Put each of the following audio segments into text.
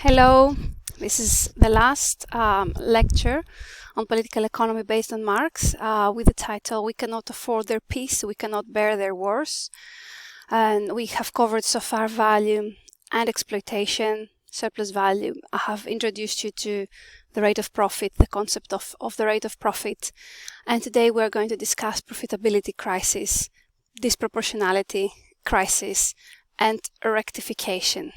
Hello, this is the last lecture on political economy based on Marx with the title "We Cannot Afford Their Peace, We Cannot Bear Their Wars." And we have covered so far value and exploitation, surplus value. I have introduced you to the rate of profit, the concept of the rate of profit. And today we're going to discuss profitability crisis, disproportionality crisis, and rectification.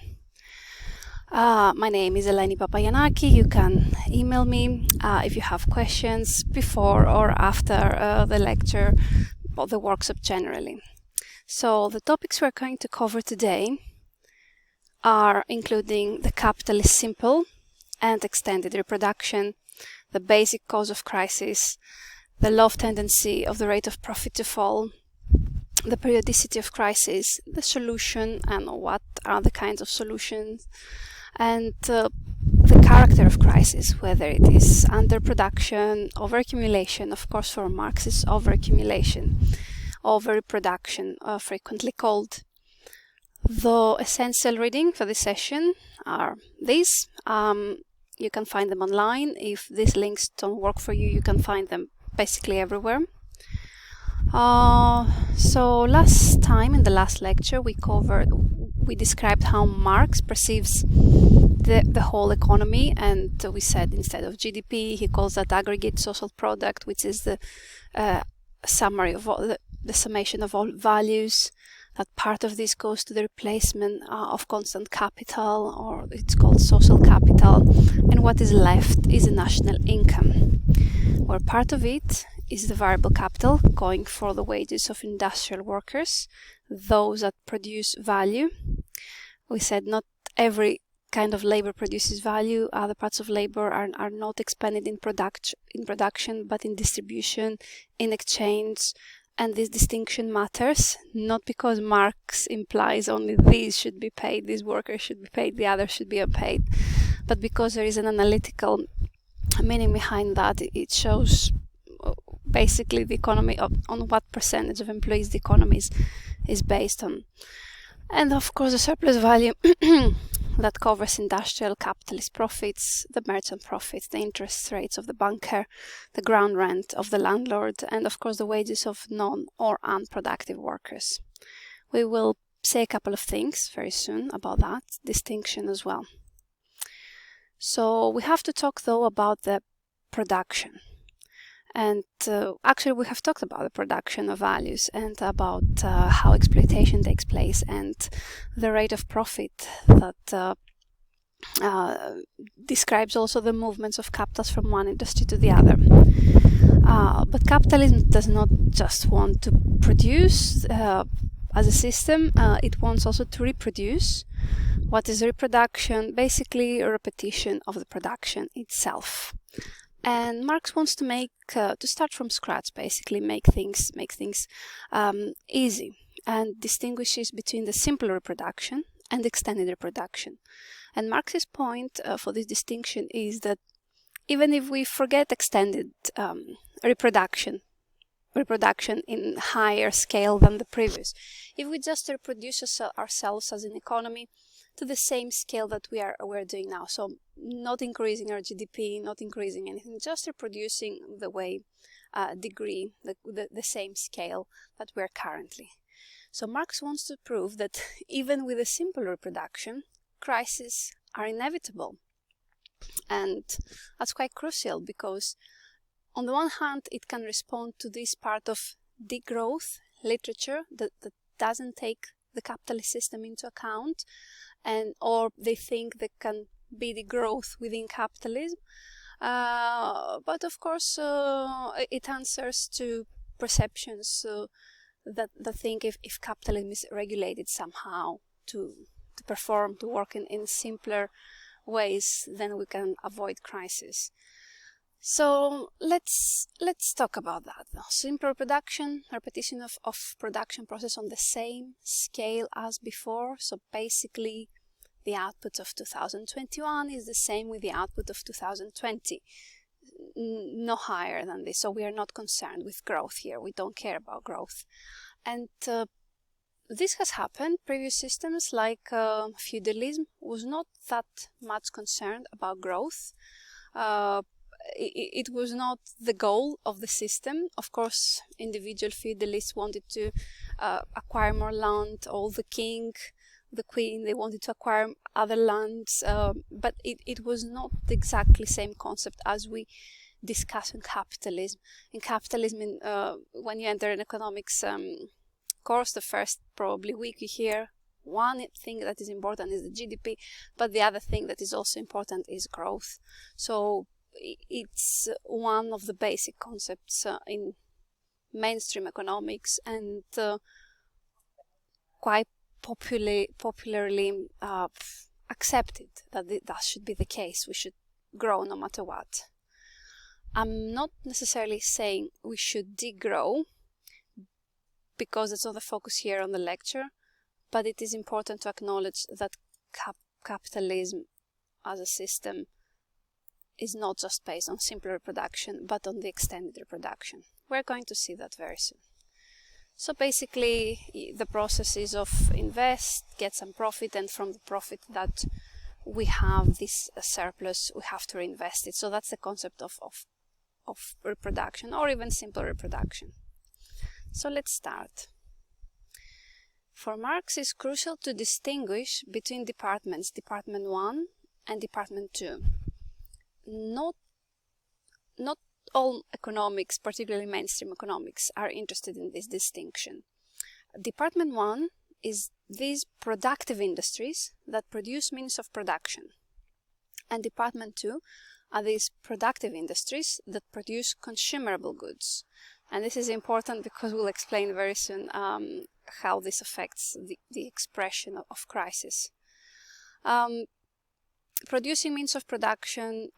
My name is Eleni Papagiannaki. You can email me if you have questions before or after the lecture or the workshop generally. So the topics we're going to cover today are including the capitalist simple and extended reproduction, the basic cause of crisis, the low tendency of the rate of profit to fall, the periodicity of crisis, the solution and what are the kinds of solutions, and the character of crisis, whether it is underproduction, overaccumulation. Of course, for Marx, it's overaccumulation, overproduction, frequently called. The essential reading for this session are these. You can find them online. If these links don't work for you, you can find them basically everywhere. So last time in the last lecture we described how Marx perceives the whole economy, and we said instead of GDP he calls that aggregate social product, which is the summary of all the summation of all values. That part of this goes to the replacement of constant capital, or it's called social capital, and what is left is the national income, where part of it is the variable capital going for the wages of industrial workers, those that produce value. We said not every kind of labor produces value. Other parts of labor are not expended in production, but in distribution, in exchange. And this distinction matters, not because Marx implies only these should be paid, these workers should be paid, the others should be unpaid, but because there is an analytical meaning behind that. It shows basically the economy on what percentage of employees the economy is based on. And of course the surplus value that covers industrial capitalist profits, the merchant profits, the interest rates of the banker, the ground rent of the landlord, and of course the wages of non or unproductive workers. We will say a couple of things very soon about that distinction as well. So we have to talk though about the production. And actually we have talked about the production of values and about how exploitation takes place and the rate of profit that describes also the movements of capitals from one industry to the other. But capitalism does not just want to produce as a system, it wants also to reproduce. What is reproduction? Basically a repetition of the production itself. And Marx wants to start from scratch, basically make things easy, and distinguishes between the simple reproduction and extended reproduction. And Marx's point for this distinction is that even if we forget extended reproduction in higher scale than the previous, if we just reproduce ourselves as an economy to the same scale that we're doing now, so not increasing our GDP, not increasing anything, just reproducing the same scale that we're currently. So Marx wants to prove that even with a simple reproduction, crises are inevitable. And that's quite crucial because on the one hand it can respond to this part of degrowth literature that doesn't take the capitalist system into account, or they think there can be degrowth within capitalism. But of course it answers to perceptions that think if capitalism is regulated somehow to work in simpler ways, then we can avoid crisis. So let's talk about that. Simple production, repetition of production process on the same scale as before. So basically the output of 2021 is the same with the output of 2020. No higher than this. So we are not concerned with growth here. We don't care about growth. And this has happened. Previous systems like feudalism was not that much concerned about growth. It was not the goal of the system. Of course, individual feudalists wanted to acquire more land, all the king, the queen, they wanted to acquire other lands, but it was not exactly the same concept as we discuss in capitalism. In capitalism, when you enter an economics course, the first probably week you hear one thing that is important is the GDP, but the other thing that is also important is growth. So it's one of the basic concepts in mainstream economics, and quite popularly accepted that that should be the case. We should grow no matter what. I'm not necessarily saying we should degrow, because that's not the focus here on the lecture, but it is important to acknowledge that capitalism as a system is not just based on simple reproduction, but on the extended reproduction. We're going to see that very soon. So basically, the process is of invest, get some profit, and from the profit that we have this surplus, we have to reinvest it. So that's the concept of reproduction, or even simple reproduction. So let's start. For Marx, it's crucial to distinguish between departments, Department 1 and Department 2. Not all economics, particularly mainstream economics, are interested in this distinction. Department 1 is these productive industries that produce means of production. And Department 2 are these productive industries that produce consumable goods. And this is important because we'll explain very soon how this affects the expression of crisis. Producing means of production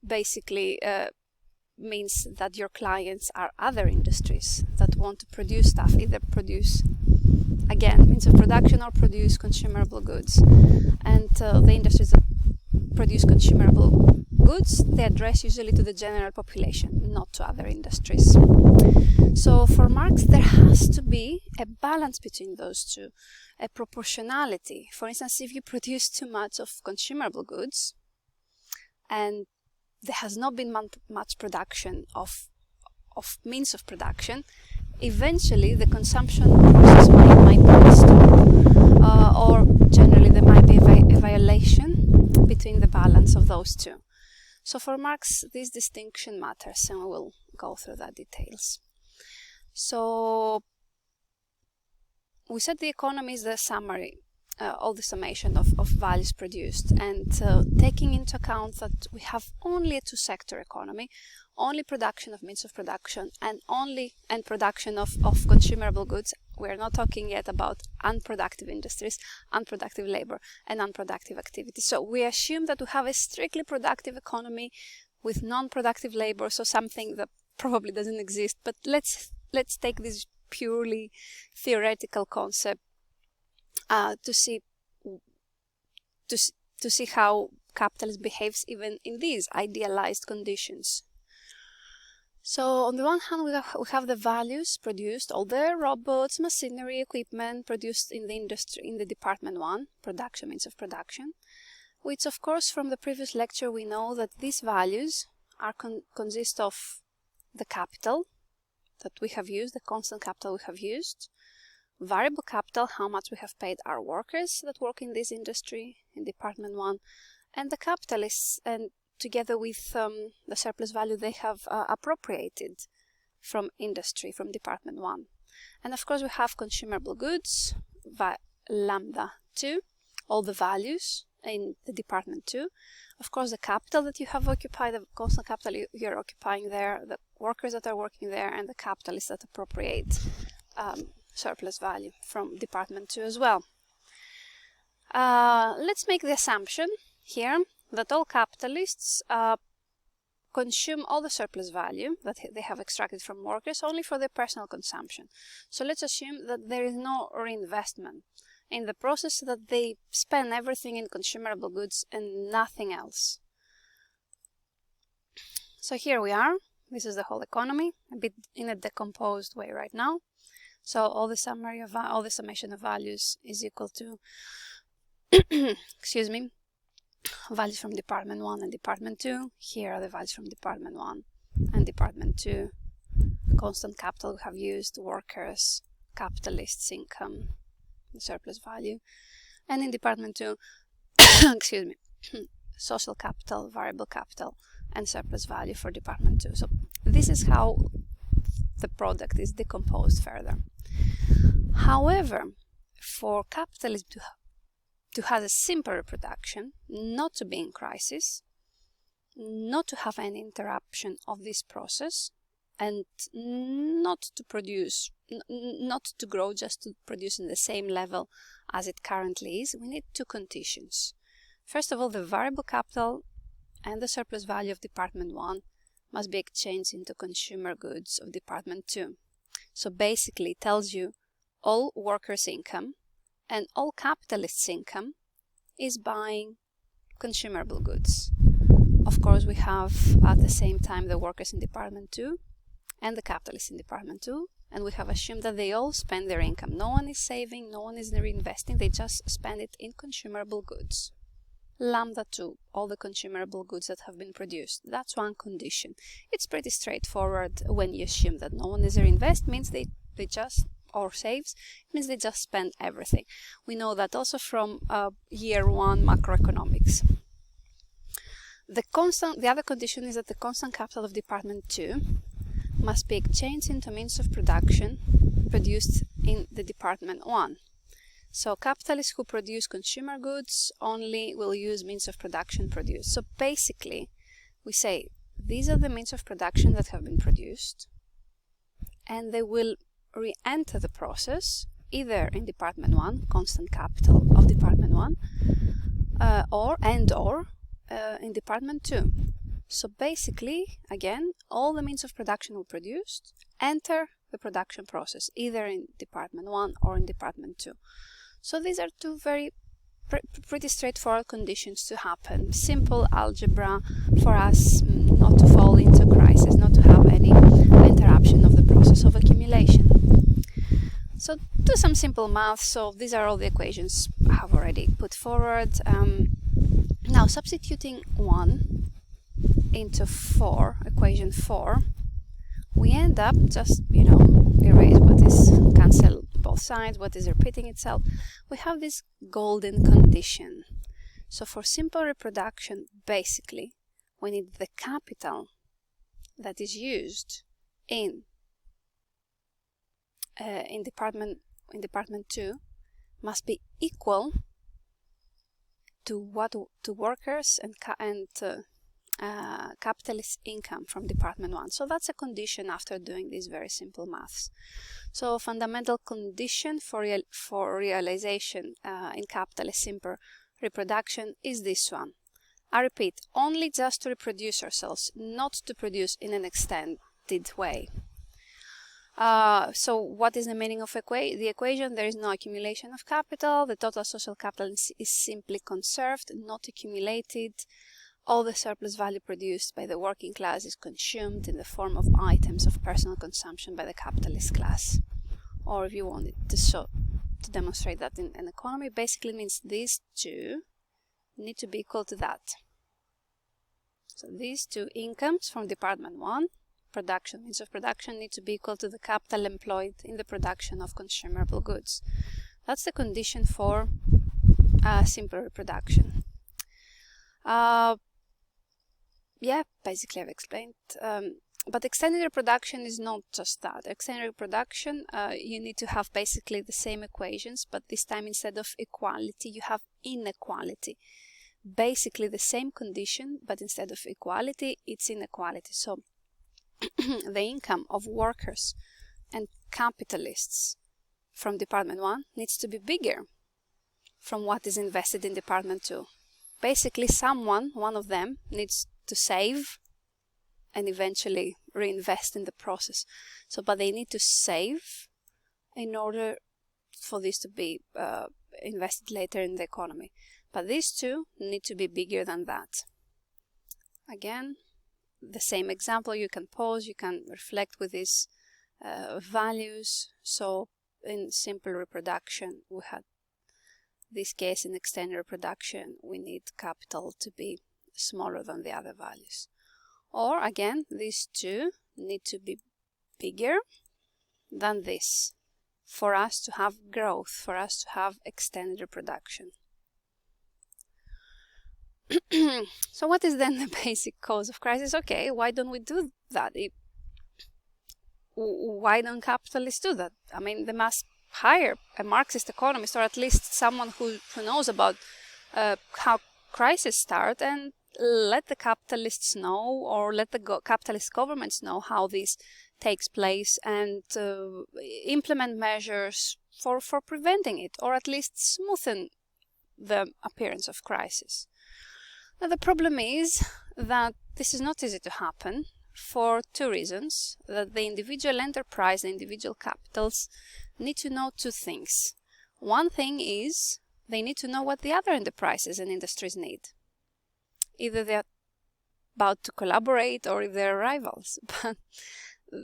basically means that your clients are other industries that want to produce stuff, either produce, again, means of production, or produce consumable goods. And the industries that produce consumable goods, they address usually to the general population, not to other industries. So for Marx, there has to be a balance between those two, a proportionality. For instance, if you produce too much of consumable goods and there has not been much production of means of production, eventually the consumption process might be stopped, or generally there might be a violation between the balance of those two. So for Marx, this distinction matters, and we will go through that details. So we said the economy is the summary, all the summation of values produced, and taking into account that we have only a two-sector economy, only production of means of production and production of consumable goods. We're not talking yet about unproductive industries, unproductive labor, and unproductive activity. So we assume that we have a strictly productive economy with non-productive labor, so something that probably doesn't exist. But let's take this purely theoretical concept to see how capitalism behaves even in these idealized conditions. So on the one hand, we have the values produced, all the robots, machinery, equipment produced in the industry, in the Department 1, production, means of production, which of course from the previous lecture we know that these values are consist of the capital that we have used, the constant capital we have used, variable capital, how much we have paid our workers that work in this industry in Department 1, and the capitalists, and together with the surplus value they have appropriated from industry, from Department 1. And of course we have consumable goods, lambda 2, all the values in the Department 2. Of course the capital that you have occupied, the constant capital you're occupying there, the workers that are working there, and the capitalists that appropriate surplus value from Department 2 as well. Let's make the assumption here that all capitalists consume all the surplus value that they have extracted from workers only for their personal consumption. So let's assume that there is no reinvestment in the process, that they spend everything in consumable goods and nothing else. So here we are. This is the whole economy, a bit in a decomposed way right now. So all the summation of values is equal to excuse me, values from department 1 and department 2. Here are the values from department 1 and department 2. Constant capital we have used, workers, capitalists, income, the surplus value. And in department 2, excuse me, social capital, variable capital, and surplus value for department 2. So this is how the product is decomposed further. However, for capitalism to have a simple reproduction, not to be in crisis, not to have any interruption of this process, and not to produce, not to grow, just to produce in the same level as it currently is, we need two conditions. First of all, the variable capital and the surplus value of department 1 must be exchanged into consumer goods of department 2. So basically it tells you all workers' income and all capitalists' income is buying consumable goods. Of course, we have at the same time the workers in department 2 and the capitalists in department 2, and we have assumed that they all spend their income. No one is saving, no one is reinvesting, they just spend it in consumable goods. Lambda 2, all the consumable goods that have been produced. That's one condition. It's pretty straightforward when you assume that no one is reinvest, means they just, or saves, means they just spend everything. We know that also from year 1 macroeconomics. The other condition is that the constant capital of department 2 must be exchanged into means of production produced in the department 1. So capitalists who produce consumer goods only will use means of production produced. So basically, we say these are the means of production that have been produced, and they will re-enter the process either in department 1, constant capital of department 1, or in department 2. So basically, again, all the means of production will produced enter the production process, either in department 1 or in department 2. So these are two pretty straightforward conditions to happen. Simple algebra for us not to fall into crisis, not to have any interruption of the process of accumulation. So do some simple math. So these are all the equations I have already put forward. Now substituting 1 into 4, equation 4, we end up just, erase what is, cancel both sides, what is repeating itself. We have this golden condition. So for simple reproduction, basically, we need the capital that is used in department 2 must be equal to workers and capitalist income from department 1. So that's a condition after doing these very simple maths. So fundamental condition for realization in capitalist simple reproduction is this one. I repeat, only just to reproduce ourselves, not to produce in an extended way. So what is the meaning of the equation? There is no accumulation of capital. The total social capital is simply conserved, not accumulated. All the surplus value produced by the working class is consumed in the form of items of personal consumption by the capitalist class. Or if you wanted to demonstrate that in an economy, basically means these two need to be equal to that. So these two incomes from department 1, means of production, need to be equal to the capital employed in the production of consumable goods. That's the condition for simple reproduction. Yeah, basically I've explained. But extended reproduction is not just that. Extended reproduction, you need to have basically the same equations, but this time instead of equality, you have inequality. Basically the same condition, but instead of equality, it's inequality. So the income of workers and capitalists from department 1 needs to be bigger from what is invested in department 2. Basically one of them needs to save and eventually reinvest in the process. But they need to save in order for this to be invested later in the economy. But these two need to be bigger than that. Again, the same example, you can pause, you can reflect with this values. So in simple reproduction, we had this case in extended reproduction, we need capital to be smaller than the other values. Or again, these two need to be bigger than this for us to have growth, for us to have extended reproduction. So what is then the basic cause of crisis? Okay, why don't we do that? Why don't capitalists do that? I mean, they must hire a Marxist economist, or at least someone who knows about how crises start, and let the capitalists know, or let the capitalist governments know how this takes place, and implement measures for preventing it, or at least smoothen the appearance of crisis. Now, the problem is that this is not easy to happen for two reasons: that the individual enterprise, the individual capitals, need to know two things. One thing is they need to know what the other enterprises and industries need. Either they're about to collaborate or if they're rivals. But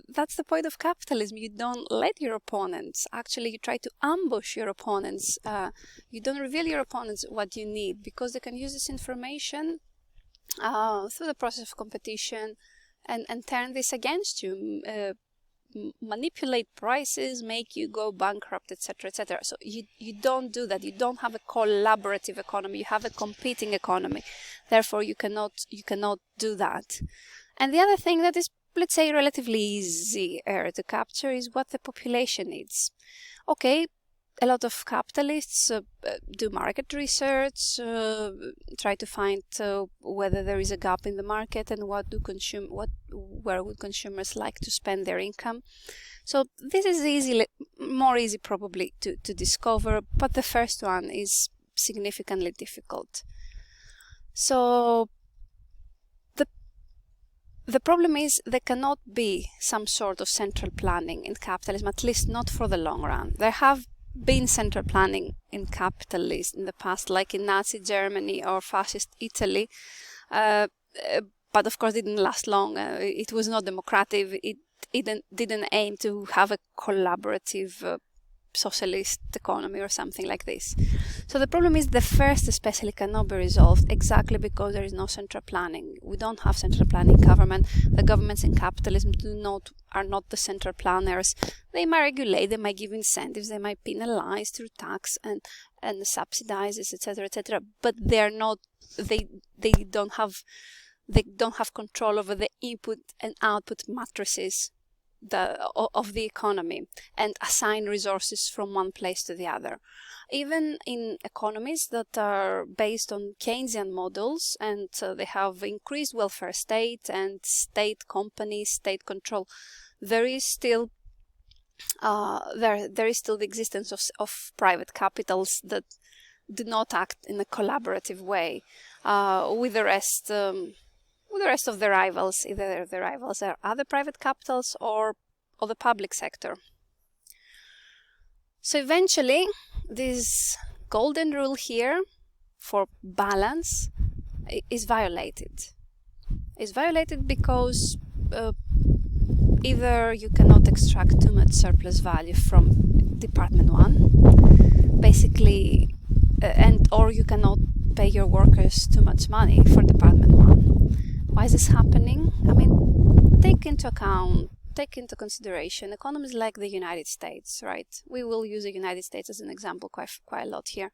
that's the point of capitalism. You don't let your opponents, actually you try to ambush your opponents. You don't reveal your opponents what you need, because they can use this information through the process of competition and turn this against you, manipulate prices, make you go bankrupt, etc., etc. So you don't do that. You don't have a collaborative economy. You have a competing economy. Therefore, you cannot do that. And the other thing that is, let's say, relatively easier to capture is what the population needs. Okay, a lot of capitalists do market research, try to find whether there is a gap in the market and where would consumers like to spend their income. So this is more easy probably to discover, but the first one is significantly difficult. So the problem is there cannot be some sort of central planning in capitalism, at least not for the long run. There have been central planning in capitalism in the past, like in Nazi Germany or fascist Italy, but of course it didn't last long. It was not democratic. It didn't aim to have a collaborative socialist economy or something like this. So the problem is the first especially cannot be resolved exactly because there is no central planning. We don't have central planning government. The governments in capitalism are not the central planners. They might regulate, they might give incentives, they might penalize through tax and subsidize, etc., etc. But they don't have control over the input and output matrices of the economy and assign resources from one place to the other. Even in economies that are based on Keynesian models, and they have increased welfare state and state companies, state control, there is still the existence of private capitals that do not act in a collaborative way with the rest of the rivals. Either the rivals are other private capitals or the public sector. So eventually this golden rule here for balance is violated. It's violated because either you cannot extract too much surplus value from Department 1, basically, or you cannot pay your workers too much money for Department 1. Why is this happening? I mean, take into consideration economies like the United States, right? We will use the United States as an example quite a lot here.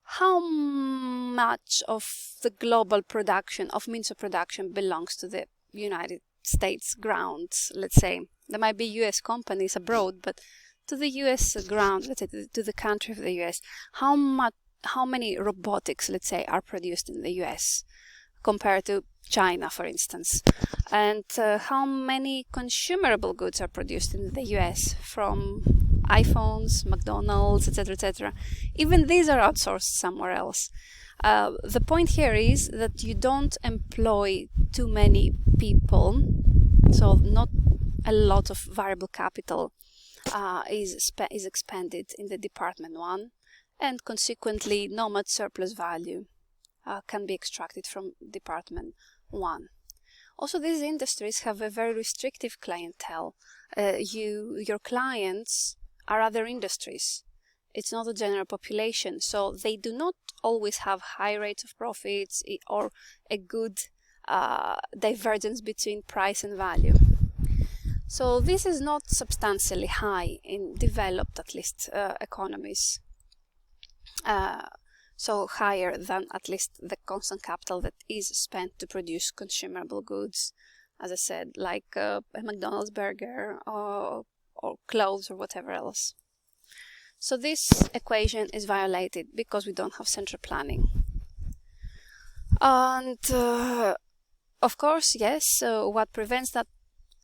How much of the global production, of means of production, belongs to the United States grounds, let's say? There might be US companies abroad, but to the US ground, let's say to the country of the US, how many robotics, let's say, are produced in the US compared to China, for instance? And how many consumable goods are produced in the US, from iPhones, McDonald's, etc., etc. Even these are outsourced somewhere else. The point here is that you don't employ too many people, so not a lot of variable capital is expended in the Department 1, and consequently not much surplus value can be extracted from Department 1. Also, these industries have a very restrictive clientele. Your clients are other industries. It's not the general population, so they do not always have high rates of profits or a good divergence between price and value. So this is not substantially high in developed, at least, economies. So higher than at least the constant capital that is spent to produce consumable goods, as I said, like a McDonald's burger or clothes or whatever else. So this equation is violated because we don't have central planning. And of course, yes, what prevents that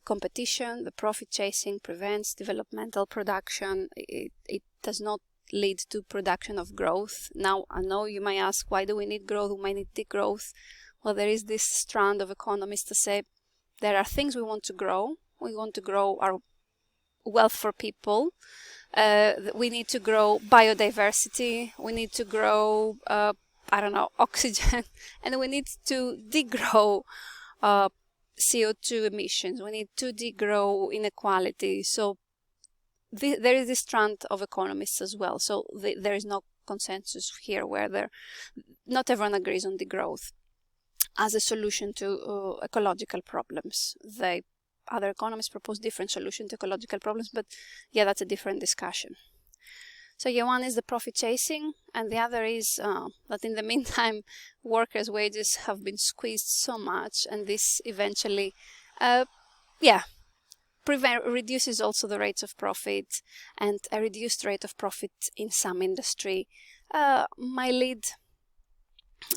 competition, the profit chasing, prevents developmental production. It does not lead to production of growth. Now, I know you might ask, why do we need growth? We might need degrowth. Well, there is this strand of economists to say there are things we want to grow. We want to grow our wealth for people. We need to grow biodiversity. We need to grow, oxygen. And we need to degrow CO2 emissions. We need to degrow inequality. So there is this strand of economists as well. So there is no consensus here where not everyone agrees on degrowth as a solution to ecological problems. Other economists propose different solutions to ecological problems, but yeah, that's a different discussion. So yeah, one is the profit chasing, and the other is that in the meantime, workers' wages have been squeezed so much, and this eventually, reduces also the rates of profit, and a reduced rate of profit in some industry might lead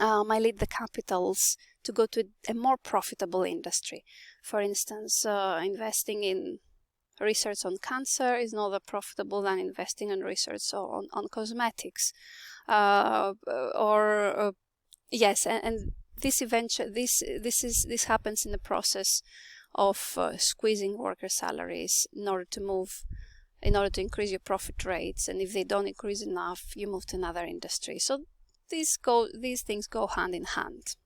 the capitals to go to a more profitable industry. For instance, investing in research on cancer is not as profitable than investing in research on cosmetics. And this happens in the process of squeezing worker salaries in order to increase your profit rates, and if they don't increase enough, you move to another industry. So these things go hand in hand.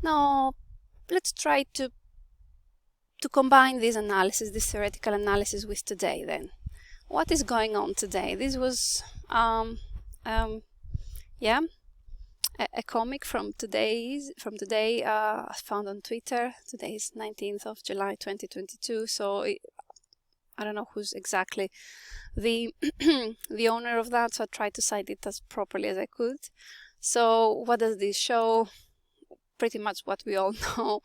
Now let's try to combine this theoretical analysis with today. Then, what is going on today? This was a comic from today, found on Twitter. Today is 19th of July 2022, so I don't know who's exactly the the owner of that, so I tried to cite it as properly as I could. So what does this show? Pretty much what we all know.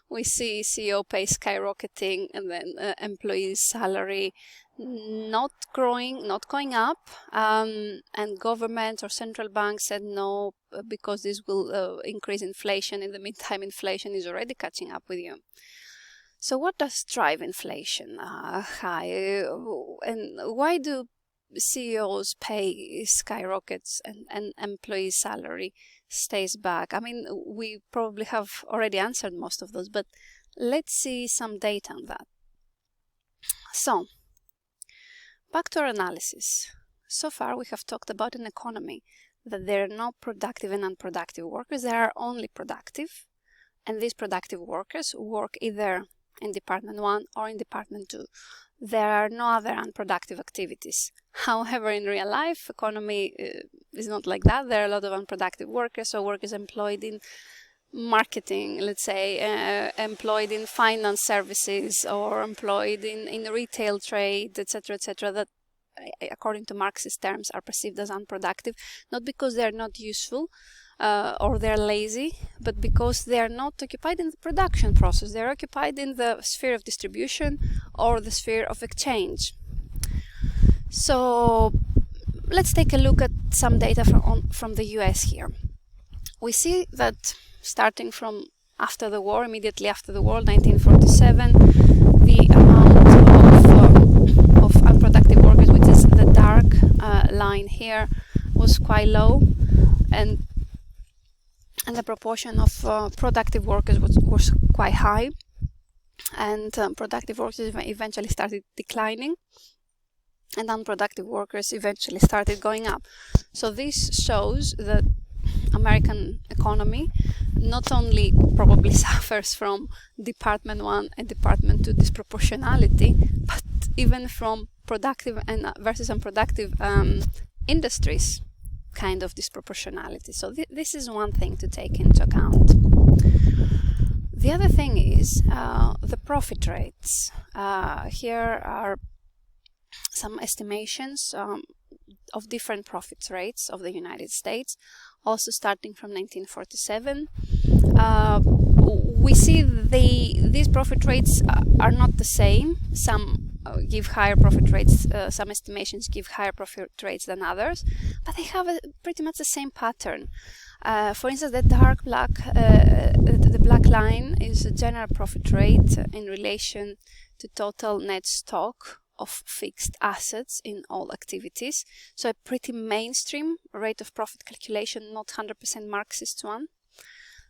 We see CEO pay skyrocketing, and then employees' salary not growing, not going up, and government or central bank said no, because this will increase inflation. In the meantime, inflation is already catching up with you. So what does drive inflation high, and why do CEOs pay skyrockets and employees' salary stays back? I mean, we probably have already answered most of those, but let's see some data on that. So, back to our analysis. So far, we have talked about an economy that there are no productive and unproductive workers. There are only productive, and these productive workers work either in Department 1 or in Department 2. There are no other unproductive activities. However, in real life, economy is not like that. There are a lot of unproductive workers, so workers employed in marketing, let's say, employed in finance services, or employed in retail trade, etc., that, according to Marx's terms, are perceived as unproductive, not because they're not useful or they're lazy, but because they are not occupied in the production process. They're occupied in the sphere of distribution or the sphere of exchange. So let's take a look at some data from the US here. We see that starting from after the war, immediately after the war, 1947, the amount of unproductive workers, which is the dark line here, was quite low, and the proportion of productive workers was quite high, and productive workers eventually started declining, and unproductive workers eventually started going up. So this shows that American economy not only probably suffers from Department 1 and Department 2 disproportionality, but even from productive and versus unproductive industries kind of disproportionality. So this is one thing to take into account. The other thing is the profit rates. Here are some estimations of different profit rates of the United States, also starting from 1947. We see these profit rates are not the same. Some give higher profit rates, some estimations give higher profit rates than others, but they have pretty much the same pattern. For instance, the dark black, the black line is a general profit rate in relation to total net stock of fixed assets in all activities. So a pretty mainstream rate of profit calculation, not 100% Marxist one.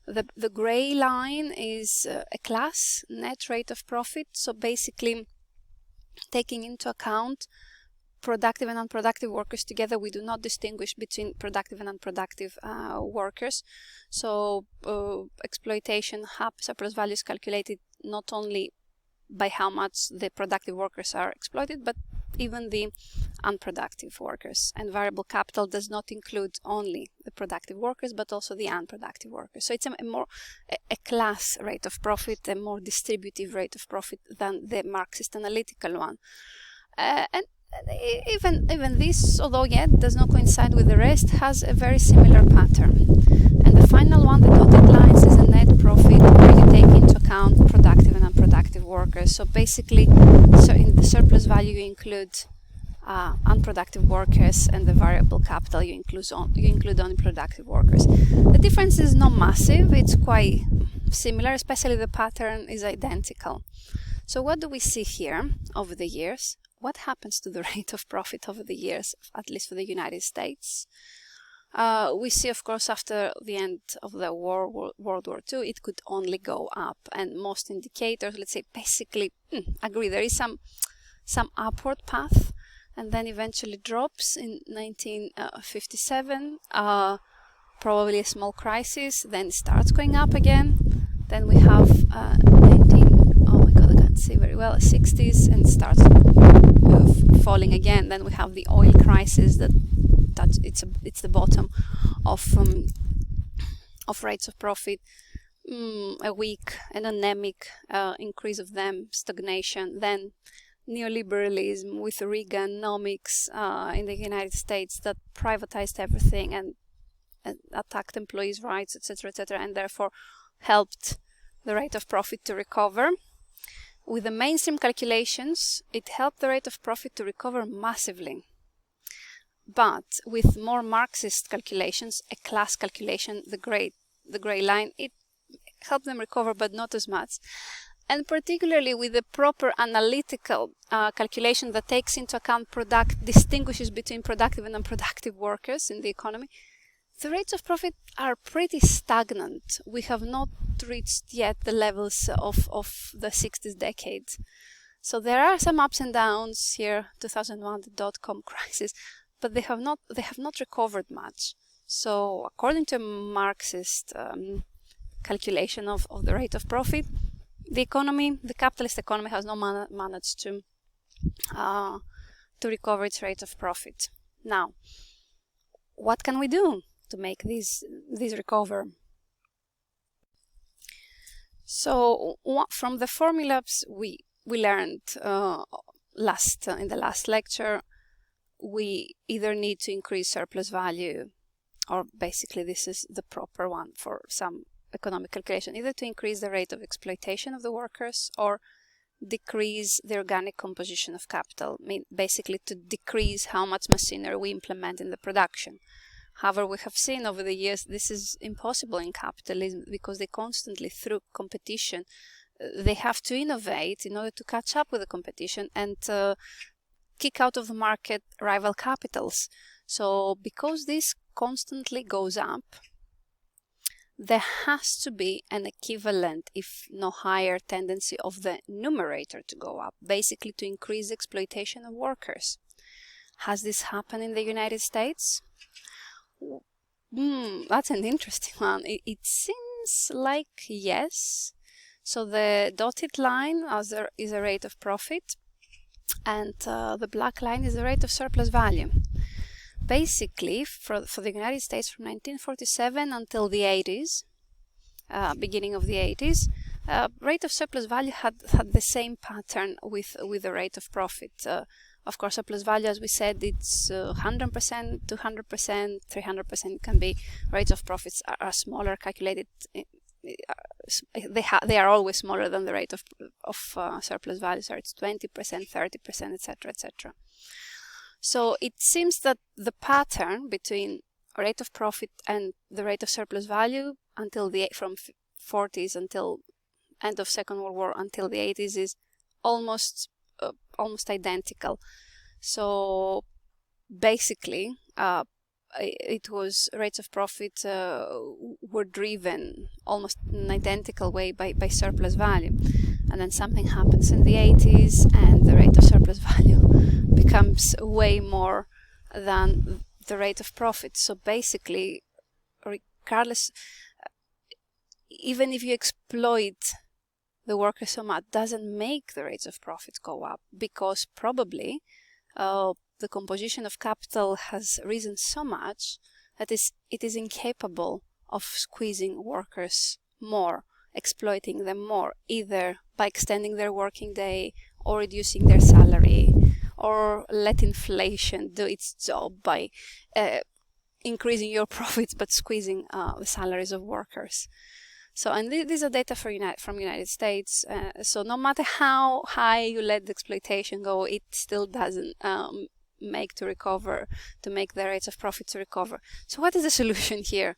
The gray line is a class net rate of profit. So basically taking into account productive and unproductive workers together. We do not distinguish between productive and unproductive workers. So exploitation surplus value is calculated not only by how much the productive workers are exploited, but even the unproductive workers. And variable capital does not include only the productive workers, but also the unproductive workers. So it's a class rate of profit, a more distributive rate of profit than the Marxist analytical one. And even this, although yet does not coincide with the rest, has a very similar pattern. And the final one, the dotted lines, is a net profit where you take into account productive and unproductive workers. So basically, so in the surplus value you include unproductive workers, and the variable capital you include only productive workers. The difference is not massive, it's quite similar, especially the pattern is identical. So what do we see here over the years? What happens to the rate of profit over the years, at least for the United States? We see, of course, after the end of the World War II, it could only go up, and most indicators, let's say, basically agree. There is some upward path, and then eventually drops in 1957. Probably a small crisis, then starts going up again. Then we have 60s, and starts falling again. Then we have the oil crisis that it's the bottom of rates of profit. A weak and anemic increase of them, stagnation. Then neoliberalism with Reaganomics in the United States that privatized everything and attacked employees' rights, etc., etc., and therefore helped the rate of profit to recover. With the mainstream calculations, it helped the rate of profit to recover massively. But with more Marxist calculations, a class calculation, the gray line, it helped them recover, but not as much. And particularly with the proper analytical calculation that takes into account distinguishes between productive and unproductive workers in the economy, the rates of profit are pretty stagnant. We have not reached yet the levels of the 60s decade. So there are some ups and downs here, 2001, the dot-com crisis, but they have not recovered much. So according to Marxist calculation of the rate of profit, the capitalist economy has not managed to recover its rate of profit. Now, what can we do to make these recover? So from the formulas we learned in the last lecture, we either need to increase surplus value, or basically this is the proper one for some economic calculation, either to increase the rate of exploitation of the workers or decrease the organic composition of capital, basically to decrease how much machinery we implement in the production. However, we have seen over the years this is impossible in capitalism because they constantly, through competition, they have to innovate in order to catch up with the competition and kick out of the market rival capitals. So because this constantly goes up, there has to be an equivalent, if no higher, tendency of the numerator to go up, basically to increase exploitation of workers. Has this happened in the United States? That's an interesting one. It seems like yes. So the dotted line is a rate of profit, and the black line is the rate of surplus value. Basically, for the United States from 1947 until the 80s, beginning of the 80s, rate of surplus value had the same pattern with the rate of profit. Of course, surplus value, as we said, it's 100%, 200%, 300% can be. Rates of profits are smaller, calculated. They are always smaller than the rate of surplus value, so it's 20%, 30%, etc., etc. So it seems that the pattern between rate of profit and the rate of surplus value from 40s until end of Second World War until the 80s is almost identical. So basically, it was rates of profit were driven almost in an identical way by surplus value, and then something happens in the 80s and the rate of surplus value becomes way more than the rate of profit. So basically, regardless, even if you exploit the worker so much, doesn't make the rates of profit go up, because probably the composition of capital has risen so much that it is incapable of squeezing workers more, exploiting them more, either by extending their working day or reducing their salary, or let inflation do its job by increasing your profits but squeezing the salaries of workers. So, and these are data from United States. So no matter how high you let the exploitation go, it still doesn't make the rates of profit to recover. So what is the solution here?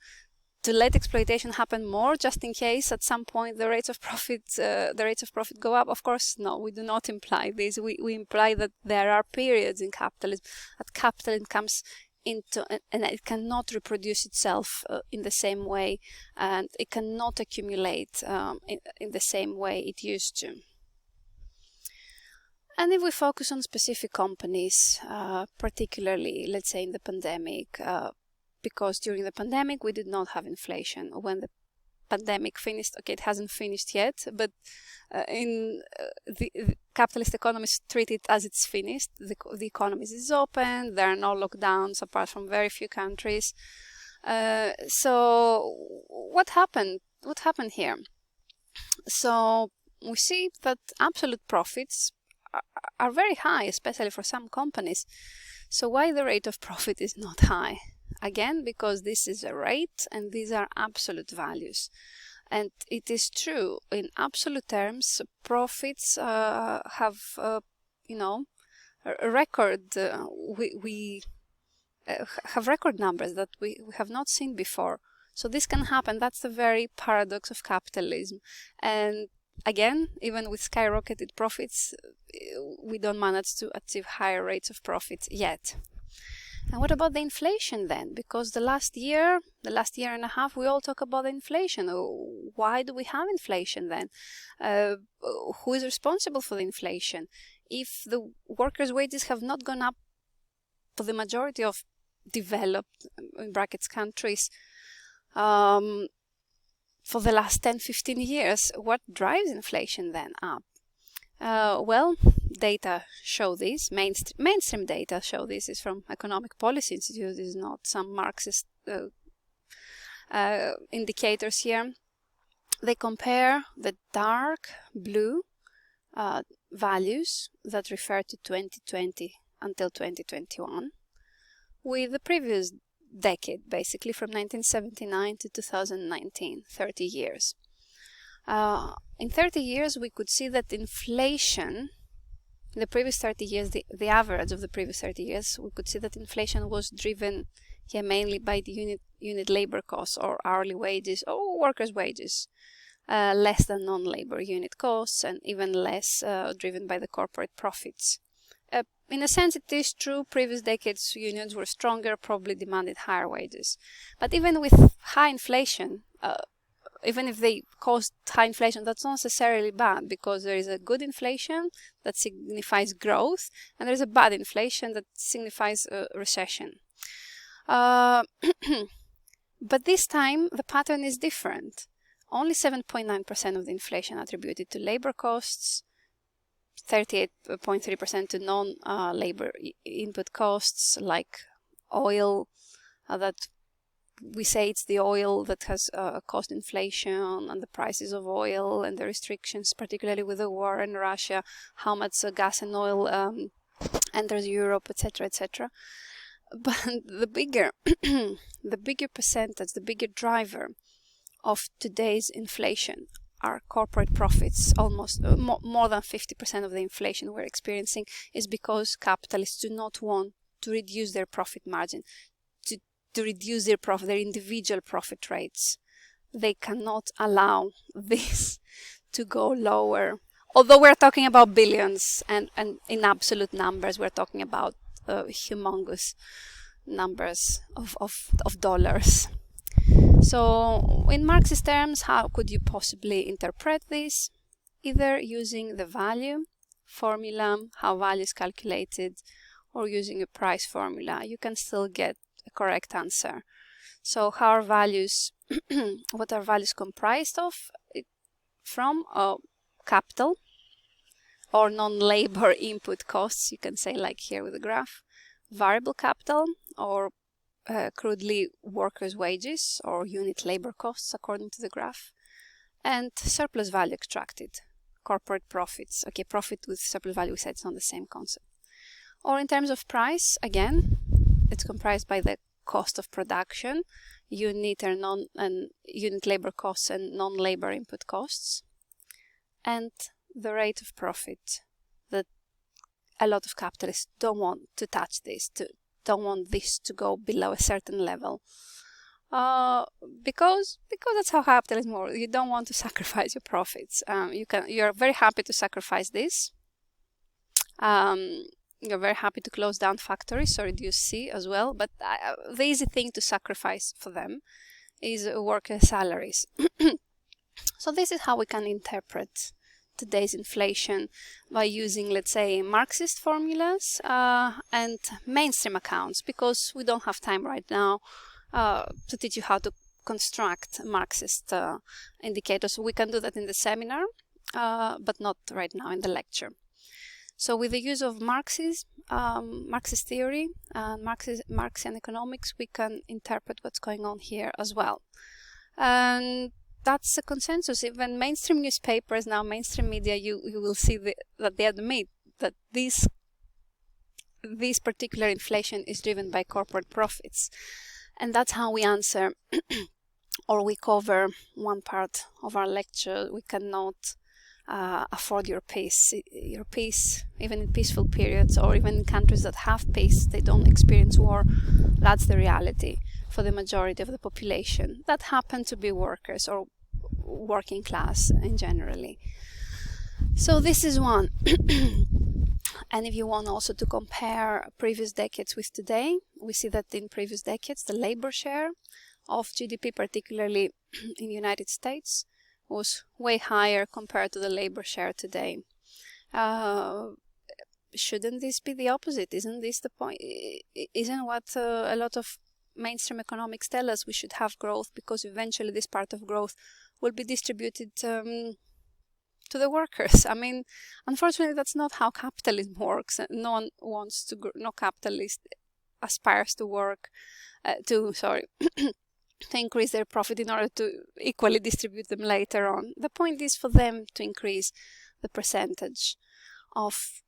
To let exploitation happen more, just in case at some point the rates of profit go up? Of course, no, we do not imply this. We imply that there are periods in capitalism that capitalism comes into, and it cannot reproduce itself in the same way, and it cannot accumulate in the same way it used to. And if we focus on specific companies, particularly, let's say, in the pandemic, because during the pandemic we did not have inflation. When the pandemic finished, okay, it hasn't finished yet, but in the capitalist economies treat it as it's finished. The economy is open, there are no lockdowns apart from very few countries. So what happened? What happened here? So we see that absolute profits are very high, especially for some companies. So why the rate of profit is not high? Again, because this is a rate and these are absolute values. And it is true, in absolute terms, profits have, a record. We have record numbers that we have not seen before. So this can happen. That's the very paradox of capitalism. And again, even with skyrocketed profits, we don't manage to achieve higher rates of profit yet. And what about the inflation then? Because the last year and a half, we all talk about inflation. Why do we have inflation then? Who is responsible for the inflation? If the workers' wages have not gone up for the majority of developed, in brackets, countries, for the last 10-15 years, what drives inflation then up? Well, data show this, mainstream data show this. Is from Economic Policy Institute. This is not some Marxist indicators here. They compare the dark blue values that refer to 2020 until 2021 with the previous decade, basically from 1979 to 2019, 30 years. In 30 years, we could see that inflation, in the previous 30 years, the average of the previous 30 years, we could see that inflation was driven mainly by the unit labor costs or hourly wages or workers' wages, less than non-labor unit costs, and even less driven by the corporate profits. In a sense, it is true, previous decades unions were stronger, probably demanded higher wages. But even with high inflation, even if they caused high inflation, that's not necessarily bad, because there is a good inflation that signifies growth, and there is a bad inflation that signifies recession. But this time, the pattern is different. Only 7.9% of the inflation attributed to labor costs, 38.3% to non-labor input costs like oil, that we say it's the oil that has caused inflation, and the prices of oil and the restrictions, particularly with the war in Russia, how much gas and oil enters Europe, etc., etc. But the bigger percentage, the bigger driver of today's inflation are corporate profits. Almost more than 50% of the inflation we're experiencing is because capitalists do not want to reduce their profit margin, to reduce their individual profit rates. They cannot allow this to go lower. Although we're talking about billions, and in absolute numbers, we're talking about humongous numbers of dollars. So in Marxist terms, how could you possibly interpret this? Either using the value formula, how value is calculated, or using a price formula. You can still get a correct answer. So how are values, what are values comprised of? From capital or non-labor input costs, you can say, like here with the graph, variable capital, or crudely workers' wages or unit labor costs according to the graph, and surplus value extracted, corporate profits. Okay, profit with surplus value, we said it's not the same concept. Or in terms of price, again, it's comprised by the cost of production, unit labor costs and non-labor input costs, and the rate of profit. That a lot of capitalists don't want to touch this, don't want this to go below a certain level, because that's how capitalism works. You don't want to sacrifice your profits. You're very happy to sacrifice this. You're very happy to close down factories or reduce C as well, but the easy thing to sacrifice for them is worker salaries. So this is how we can interpret today's inflation, by using, let's say, Marxist formulas and mainstream accounts, because we don't have time right now to teach you how to construct Marxist indicators. We can do that in the seminar, but not right now in the lecture. So with the use of Marxist theory, Marxian economics, we can interpret what's going on here as well. And that's the consensus. Even mainstream newspapers now, mainstream media, you will see that they admit that this particular inflation is driven by corporate profits. And that's how we answer or we cover one part of our lecture. We cannot afford your peace, even in peaceful periods, or even in countries that have peace, they don't experience war. That's the reality for the majority of the population that happen to be workers or working class in generally. So this is one. And if you want also to compare previous decades with today, we see that in previous decades the labor share of GDP, particularly in the United States, was way higher compared to the labor share today. Shouldn't this be the opposite? Isn't this the point? Isn't what a lot of mainstream economics tell us? We should have growth, because eventually this part of growth will be distributed to the workers. I mean, unfortunately, that's not how capitalism works. No one wants to no capitalist aspires to work to increase their profit in order to equally distribute them later on. The point is for them to increase the percentage of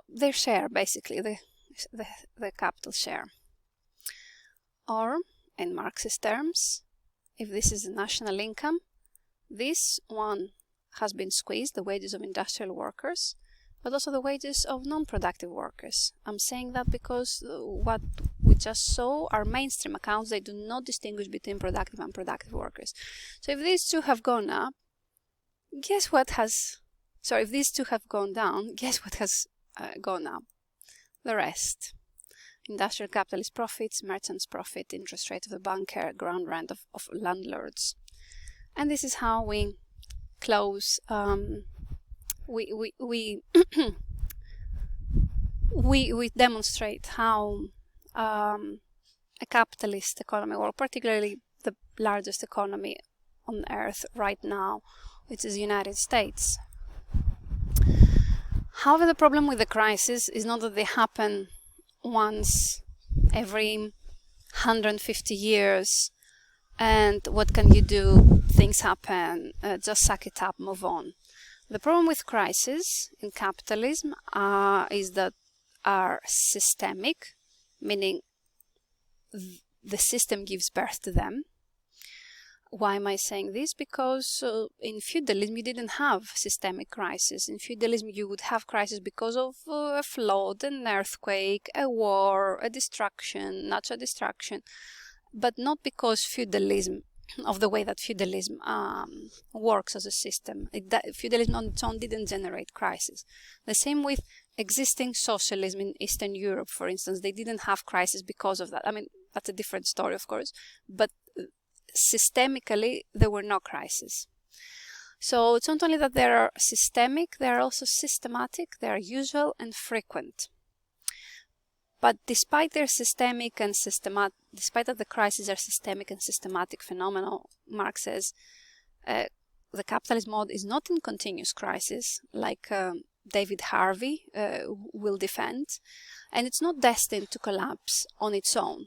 their share, basically the capital share. Or in Marxist terms, if this is the national income, this one has been squeezed, the wages of industrial workers, but also the wages of non-productive workers. I'm saying that because what we just saw are mainstream accounts. They do not distinguish between productive and unproductive workers. So if these two have gone up, guess what has... Sorry, if these two have gone down, guess what has gone up? The rest. Industrial capitalist profits, merchants' profit, interest rate of the banker, ground rent of landlords. And this is how we close... we demonstrate how a capitalist economy, or particularly the largest economy on earth right now, which is the United States. However, the problem with the crisis is not that they happen once every 150 years and what can you do, things happen, just suck it up, move on. The problem with crises in capitalism is that are systemic, meaning the system gives birth to them. Why am I saying this? Because in feudalism you didn't have systemic crisis. In feudalism you would have crisis because of a flood, an earthquake, a war, a destruction, natural destruction, but not because feudalism, of the way that feudalism works as a system. Feudalism on its own didn't generate crisis. The same with existing socialism in Eastern Europe, for instance. They didn't have crisis because of that. I mean, that's a different story, of course, but systemically there were no crises. So it's not only that they are systemic, they are also systematic, they are usual and frequent. But despite their systemic and systematic, despite that the crises are systemic and systematic phenomena, Marx says the capitalist mode is not in continuous crisis, like David Harvey will defend, and it's not destined to collapse on its own,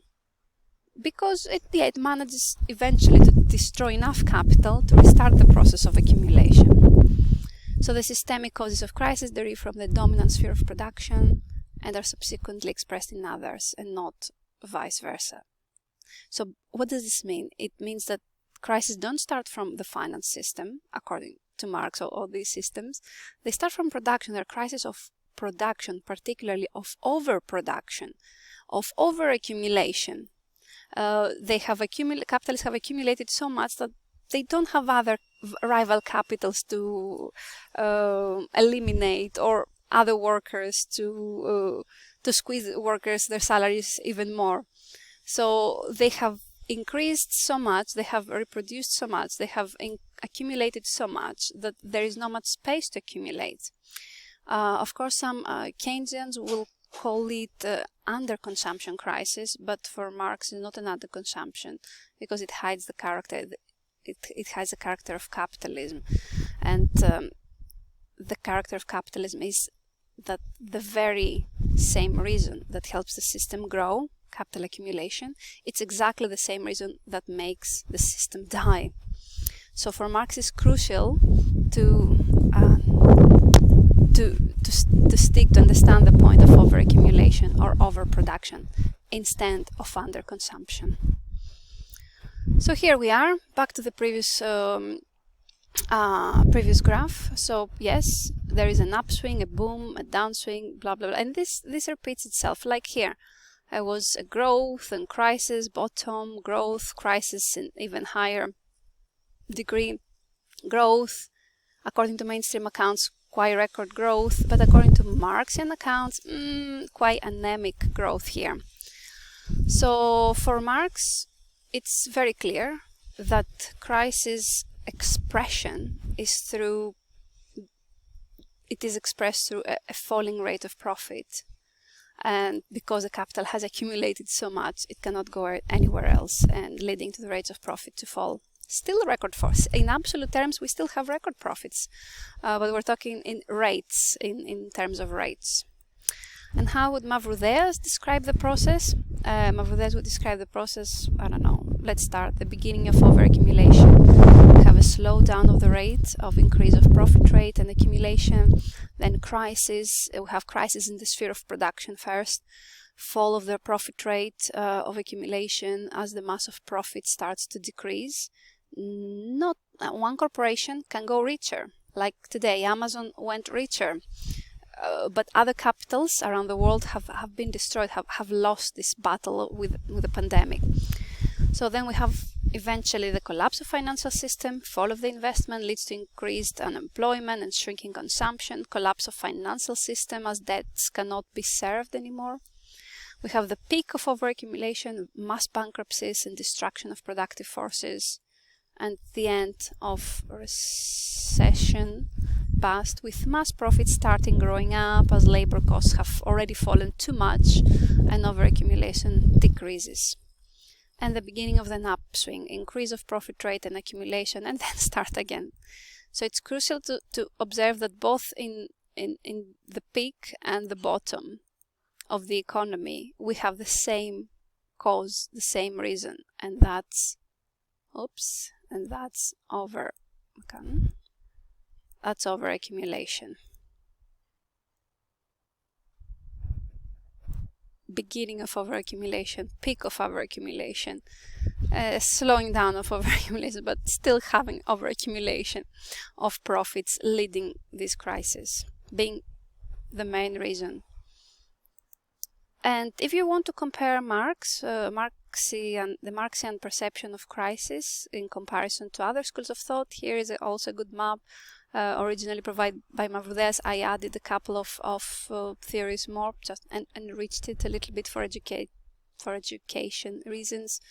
because it manages eventually to destroy enough capital to restart the process of accumulation. So the systemic causes of crisis derive from the dominant sphere of production and are subsequently expressed in others, and not vice versa. So what does this mean? It means that crises don't start from the finance system, according to Marx, or all these systems. They start from production. They're crises of production, particularly of overproduction, of overaccumulation. Capitalists have accumulated so much that they don't have other rival capitals to eliminate, or other workers to squeeze workers their salaries even more. So they have increased so much, they have reproduced so much, they have accumulated so much that there is not much space to accumulate. Of course, some Keynesians will call it under-consumption crisis, but for Marx it's not an under-consumption, because it hides the character. It hides the character of capitalism, and the character of capitalism is that the very same reason that helps the system grow, capital accumulation, it's exactly the same reason that makes the system die. So for Marx it's crucial to stick to understand the point of overaccumulation or overproduction instead of underconsumption. So here we are, back to the previous graph. So yes, there is an upswing, a boom, a downswing, blah blah blah, and this repeats itself. Like here, there was a growth and crisis, bottom, growth, crisis, and even higher degree, growth. According to mainstream accounts, quite record growth, but according to Marxian accounts, quite anemic growth here. So for Marx, it's very clear that crisis expression is expressed through a falling rate of profit, and because the capital has accumulated so much, it cannot go anywhere else, and leading to the rates of profit to fall. Still record force. In absolute terms, we still have record profits, but we're talking in rates, in terms of rates. And how would Mavrodeas describe the process? Mavrodeas would describe the process, I don't know, let's start the beginning of overaccumulation. We have a slowdown of the rate of increase of profit rate and accumulation, then crisis. We have crisis in the sphere of production first, fall of the profit rate of accumulation as the mass of profit starts to decrease. Not one corporation can go richer. Like today, Amazon went richer. But other capitals around the world have been destroyed, have lost this battle with the pandemic. So then we have eventually the collapse of financial system, fall of the investment leads to increased unemployment and shrinking consumption, collapse of financial system as debts cannot be served anymore. We have the peak of overaccumulation, mass bankruptcies and destruction of productive forces, and the end of recession past, with mass profits starting growing up as labor costs have already fallen too much and overaccumulation decreases. and the beginning of an upswing, increase of profit rate and accumulation, and then start again. So it's crucial to observe that both in the peak and the bottom of the economy, we have the same cause, the same reason, and that's over accumulation. Beginning of overaccumulation, peak of overaccumulation, slowing down of overaccumulation, but still having overaccumulation of profits leading this crisis, being the main reason. And if you want to compare the Marxian perception of crisis in comparison to other schools of thought, here is also a good map originally provided by Mavrodeas. I added a couple of theories more, just and enriched it a little bit for education reasons.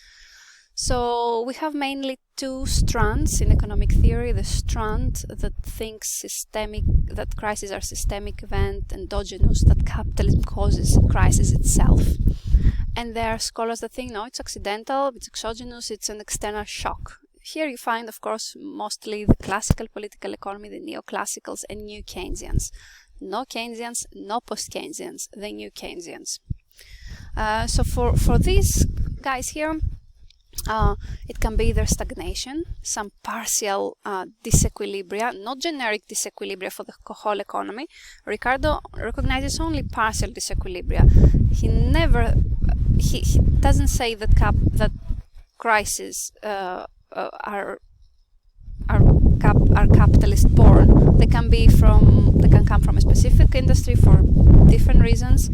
So we have mainly two strands in economic theory: the strand that thinks that crises are systemic event, endogenous, that capitalism causes crisis itself. And there are scholars that think, no, it's accidental, it's exogenous, it's an external shock. Here you find, of course, mostly the classical political economy, the neoclassicals and new Keynesians. No Keynesians, no post-Keynesians, the new Keynesians. So for these guys here, it can be either stagnation, some partial disequilibria, not generic disequilibria for the whole economy. Ricardo recognizes only partial disequilibria. He doesn't say that crises are capitalist born. They can come from a specific industry for different reasons,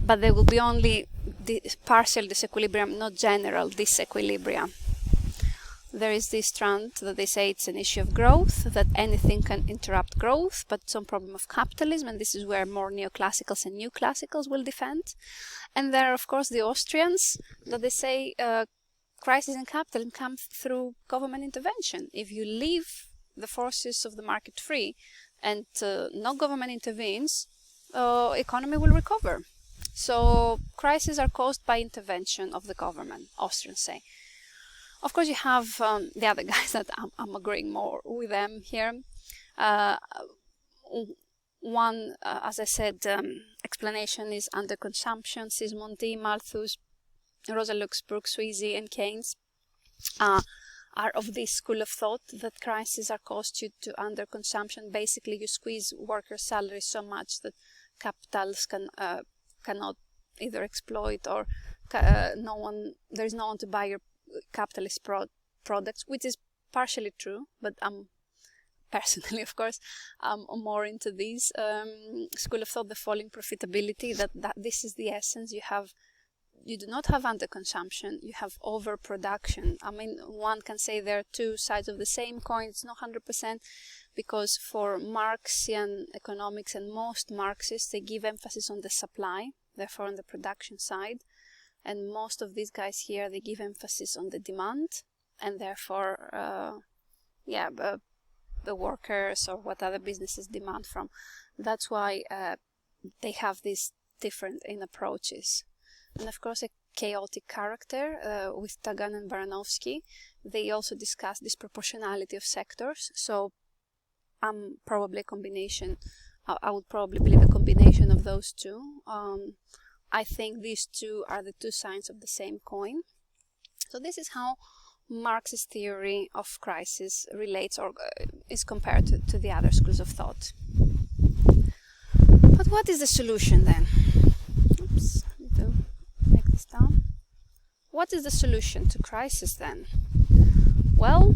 but they will be only partial disequilibrium, not general disequilibria. There is this strand that they say it's an issue of growth, that anything can interrupt growth, but some problem of capitalism, and this is where more neoclassicals and new classicals will defend. And there are, of course, the Austrians that they say crisis in capitalism comes through government intervention. If you leave the forces of the market free and no government intervenes, economy will recover. So crises are caused by intervention of the government, Austrians say. Of course, you have the other guys that I'm agreeing more with them here. One, as I said, explanation is underconsumption. Sismondi, Malthus, Rosa Luxemburg, Sweezy, and Keynes are of this school of thought that crises are caused due to underconsumption. Basically, you squeeze workers' salaries so much that capitals cannot either exploit or there is no one to buy your capitalist products, which is partially true, but personally, of course, I'm more into this school of thought, the falling profitability, that this is the essence. You do not have underconsumption, you have overproduction. I mean, one can say there are two sides of the same coin. It's not 100%, because for Marxian economics and most Marxists, they give emphasis on the supply, therefore on the production side. And most of these guys here, they give emphasis on the demand, and therefore, the workers or what other businesses demand from. That's why they have these different in approaches. And of course, a chaotic character with Tagan and Baranovsky. They also discuss disproportionality of sectors. So probably a combination. I would probably believe a combination of those two. I think these two are the two sides of the same coin. So this is how Marx's theory of crisis relates or is compared to the other schools of thought. But what is the solution then? Oops, I need to make this down. What is the solution to crisis then? Well,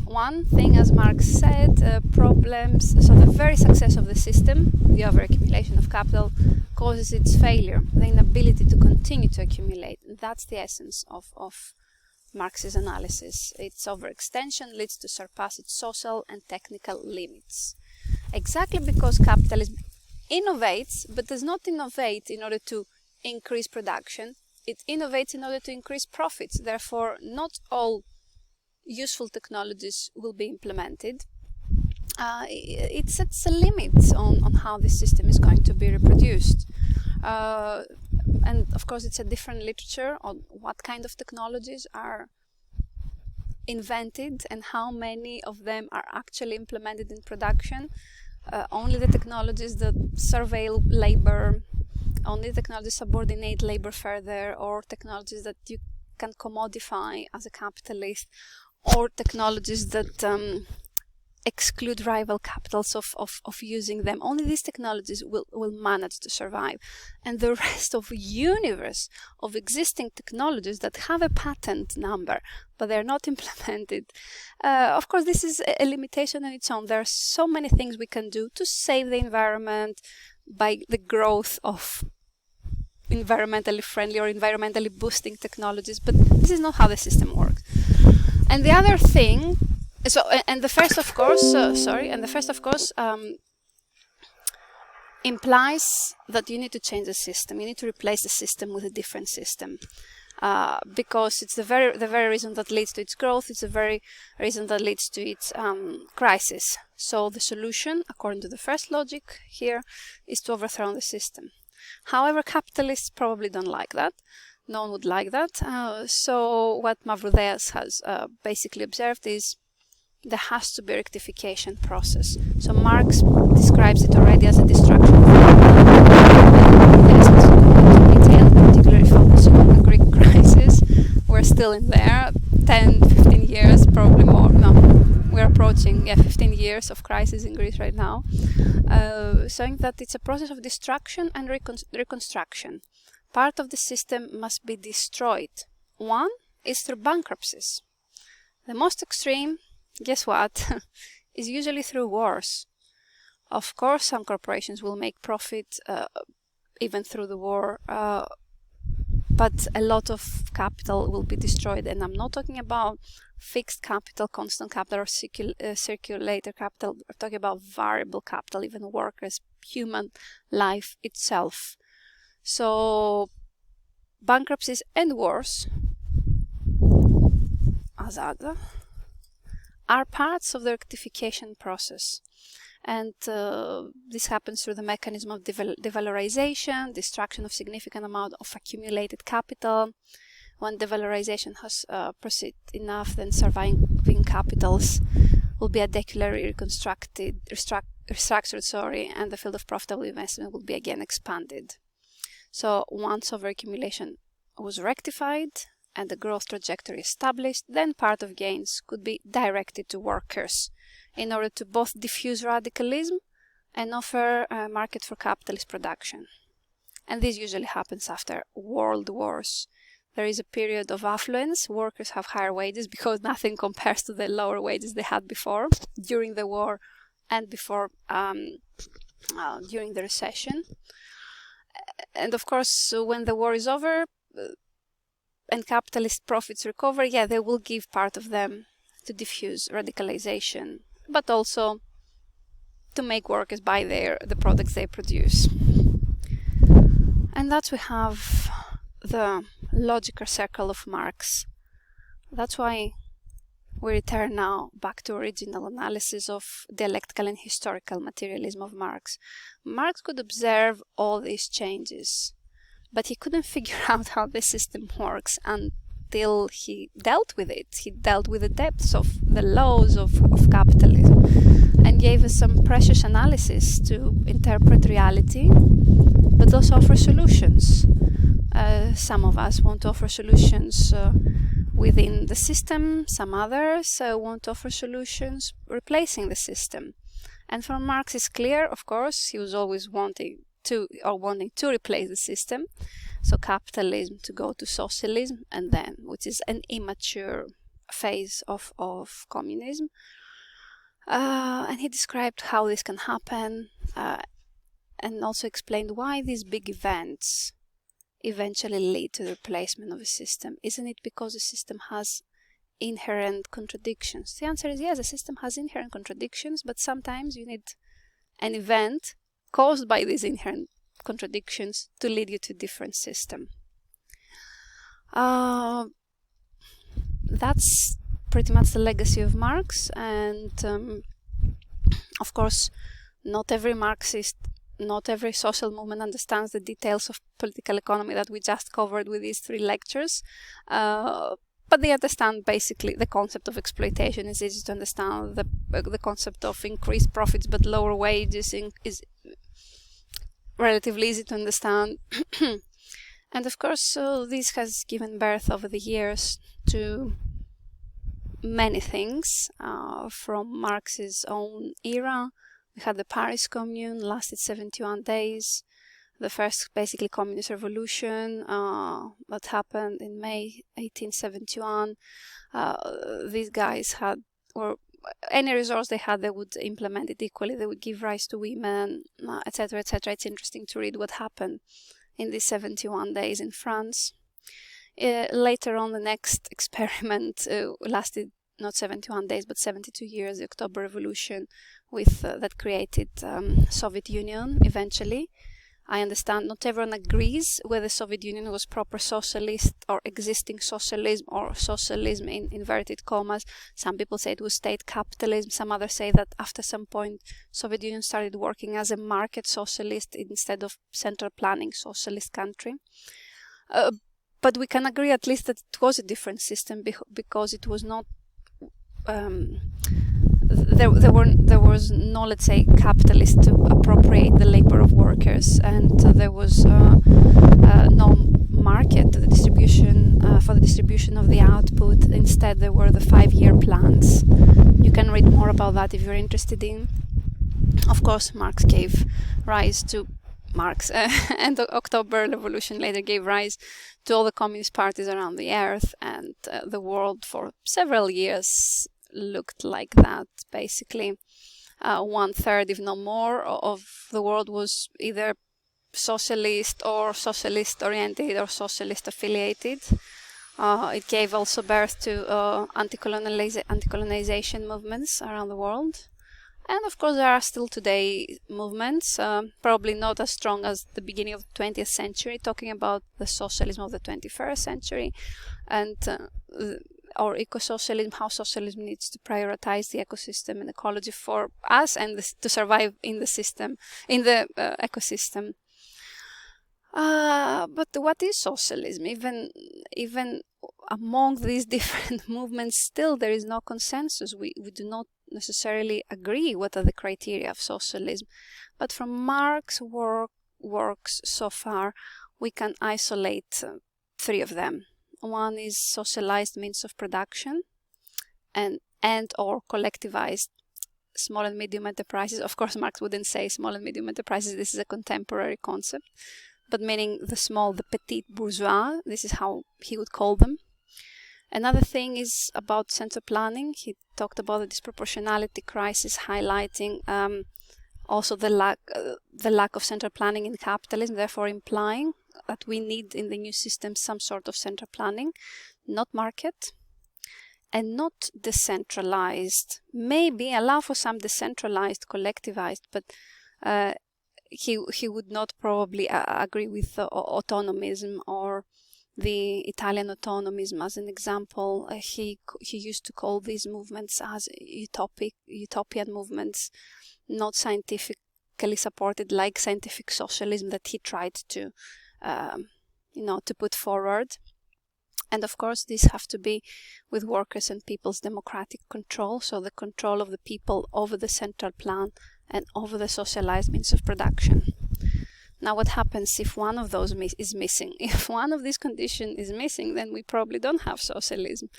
one thing, as Marx said, problems. So the very success of the system, the overaccumulation of capital, causes its failure, the inability to continue to accumulate. That's the essence of Marx's analysis. Its overextension leads to surpass its social and technical limits. Exactly because capitalism innovates, but does not innovate in order to increase production. It innovates in order to increase profits. Therefore, not all useful technologies will be implemented. It sets a limit on how this system is going to be reproduced. and of course it's a different literature on what kind of technologies are invented and how many of them are actually implemented in production. Only the technologies that surveil labor, only technologies subordinate labor further, or technologies that you can commodify as a capitalist, or technologies that exclude rival capitals of using them. Only these technologies will manage to survive. And the rest of the universe of existing technologies that have a patent number, but they're not implemented. Of course, this is a limitation on its own. There are so many things we can do to save the environment by the growth of environmentally friendly or environmentally boosting technologies, but this is not how the system works. And the other thing, the first of course implies that you need to change the system. You need to replace the system with a different system, because it's the very reason that leads to its growth. It's the very reason that leads to its crisis. So the solution, according to the first logic here, is to overthrow the system. However, capitalists probably don't like that. No one would like that. So what Mavrodeas has basically observed is there has to be a rectification process. So Marx describes it already as a destruction of detail, particularly focusing on the Greek crisis. We're still in there, 10, 15 years, probably more. No, we're approaching 15 years of crisis in Greece right now, showing that it's a process of destruction and reconstruction. Part of the system must be destroyed. One is through bankruptcies. The most extreme, guess what, is usually through wars. Of course, some corporations will make profit even through the war, but a lot of capital will be destroyed. And I'm not talking about fixed capital, constant capital, or circulator capital. I'm talking about variable capital, even workers, human life itself. So bankruptcies and wars, Azada, are parts of the rectification process. And this happens through the mechanism of devalorization, destruction of significant amount of accumulated capital. When devalorization has proceeded enough, then surviving capitals will be adequately restructured, and the field of profitable investment will be again expanded. So once overaccumulation was rectified and the growth trajectory established, then part of gains could be directed to workers in order to both diffuse radicalism and offer a market for capitalist production. And this usually happens after world wars. There is a period of affluence. Workers have higher wages because nothing compares to the lower wages they had before, during the war and before during the recession. And of course, when the war is over and capitalist profits recover, they will give part of them to diffuse radicalization, but also to make workers buy the products they produce. And thus we have the logical circle of Marx. That's why we return now back to original analysis of dialectical and historical materialism of Marx. Marx could observe all these changes, but he couldn't figure out how the system works until he dealt with it. He dealt with the depths of the laws of capitalism and gave us some precious analysis to interpret reality, but also offer solutions. Some of us want to offer solutions within the system, some others want to offer solutions replacing the system. And for Marx it's clear, of course, he was always wanting to replace the system. So capitalism to go to socialism, and then, which is an immature phase of communism. And he described how this can happen, and also explained why these big events eventually lead to the replacement of a system. Isn't it because the system has inherent contradictions? The answer is yes, the system has inherent contradictions, but sometimes you need an event caused by these inherent contradictions to lead you to a different system. That's pretty much the legacy of Marx, and of course not every Marxist not every social movement understands the details of political economy that we just covered with these 3 lectures. But they understand basically the concept of exploitation. It's easy to understand. The concept of increased profits but lower wages is relatively easy to understand. And of course, this has given birth over the years to many things. From Marx's own era, we had the Paris Commune, lasted 71 days. The first basically communist revolution that happened in May 1871. These guys had, or any resource they had, they would implement it equally. They would give rise to women, etc., etc. It's interesting to read what happened in these 71 days in France. Later on, the next experiment lasted not 71 days, but 72 years, the October Revolution, with that created Soviet Union eventually. I understand not everyone agrees whether the Soviet Union was proper socialist or existing socialism or socialism in inverted commas. Some people say it was state capitalism. Some others say that after some point Soviet Union started working as a market socialist instead of central planning socialist country. But we can agree at least that it was a different system because it was not there was no, let's say, capitalist to appropriate the labor of workers, and there was no market to the distribution for the distribution of the output. Instead, there were the 5-year plans. You can read more about that if you're interested in. Of course, Marx gave rise to and the October Revolution later gave rise to all the communist parties around the earth, and the world for several years looked like that. Basically, 1/3, if not more, of the world was either socialist or socialist oriented or socialist affiliated. It gave also birth to anti-colonization movements around the world. And of course there are still today movements, probably not as strong as the beginning of the 20th century, talking about the socialism of the 21st century and or eco-socialism, how socialism needs to prioritize the ecosystem and ecology for us and to survive in the system, in the ecosystem. But what is socialism? Even among these different movements, still there is no consensus. We do not necessarily agree what are the criteria of socialism. But from Marx's works so far, we can isolate 3 of them. One is socialized means of production and or collectivized small and medium enterprises. Of course, Marx wouldn't say small and medium enterprises. This is a contemporary concept, but meaning the small, the petit bourgeois. This is how he would call them. Another thing is about central planning. He talked about the disproportionality crisis, highlighting also the lack of central planning in capitalism, therefore implying that we need in the new system some sort of central planning, not market, and not decentralized. Maybe allow for some decentralized, collectivized, but he would not probably agree with autonomism or the Italian autonomism as an example. He used to call these movements as utopian movements, not scientifically supported like scientific socialism that he tried to to put forward. And of course, these have to be with workers and people's democratic control, so the control of the people over the central plan and over the socialized means of production. Now, what happens if one of those is missing? If one of these conditions is missing, then we probably don't have socialism.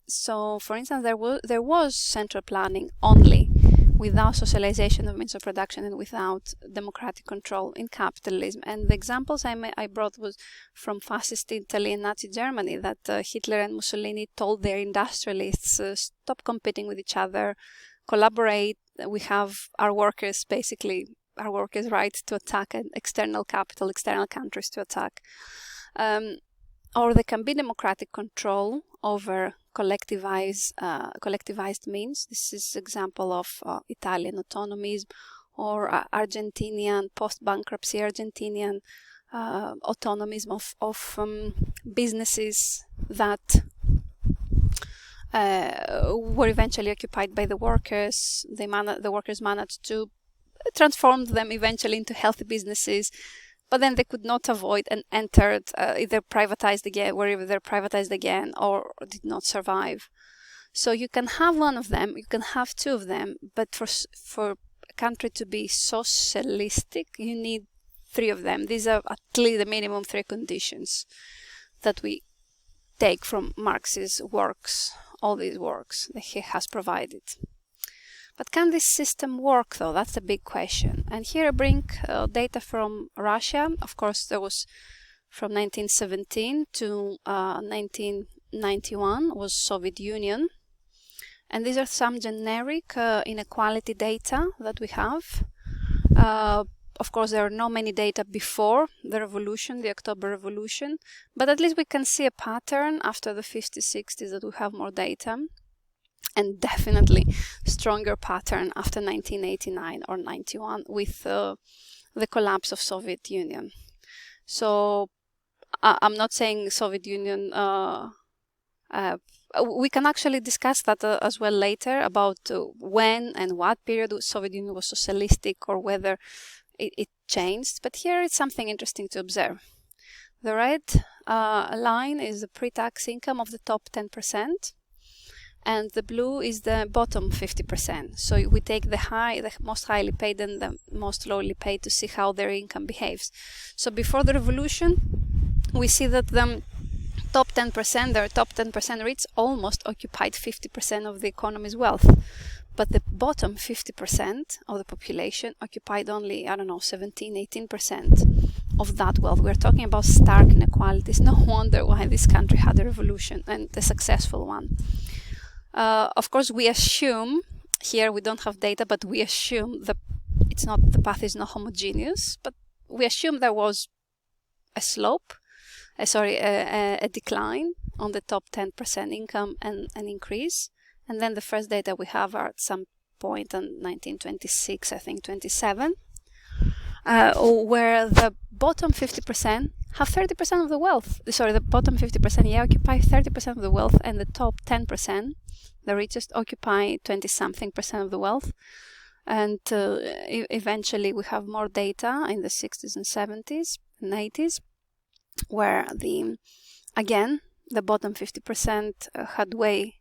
So, for instance, there was central planning only without socialization of means of production and without democratic control in capitalism. And the examples I brought was from fascist Italy and Nazi Germany, that Hitler and Mussolini told their industrialists, stop competing with each other, collaborate. We have our workers right to attack an external capital, external countries to attack. Or there can be democratic control over collectivized means. This is example of Italian autonomism, or Argentinian, post-bankruptcy Argentinian autonomism of businesses that were eventually occupied by the workers. The workers managed to transformed them eventually into healthy businesses, but then they could not avoid and entered either privatized again, wherever they're privatized again, or did not survive. So you can have one of them, you can have two of them, but for a country to be socialistic, you need three of them. These are at least the minimum three conditions that we take from Marx's works, all these works that he has provided. But can this system work, though? That's the big question. And here I bring data from Russia. Of course, there was from 1917 to 1991 was Soviet Union. And these are some generic inequality data that we have. Of course, there are not many data before the revolution, the October Revolution, but at least we can see a pattern after the 50s, 60s that we have more data, and definitely stronger pattern after 1989 or 91 with the collapse of Soviet Union. So I'm not saying Soviet Union, we can actually discuss that as well later about when and what period the Soviet Union was socialistic or whether it changed, but here it's something interesting to observe. The red line is the pre-tax income of the top 10%, and the blue is the bottom 50%. So we take the most highly paid and the most lowly paid to see how their income behaves. So before the revolution, we see that the top 10%, their top 10% rich almost occupied 50% of the economy's wealth. But the bottom 50% of the population occupied only, 17, 18% of that wealth. We're talking about stark inequalities. No wonder why this country had a revolution, and a successful one. Of course, we assume, here we don't have data, but we assume that the path is not homogeneous, but we assume there was a slope, a decline on the top 10% income and an increase. And then the first data we have are at some point in 1926, I think 27, where the bottom 50% have 30% of the wealth. Sorry, the bottom 50% occupy 30% of the wealth, and the top 10%, the richest, occupy 20-something% of the wealth. And eventually we have more data in the 60s and 70s and 80s, where the bottom 50% had way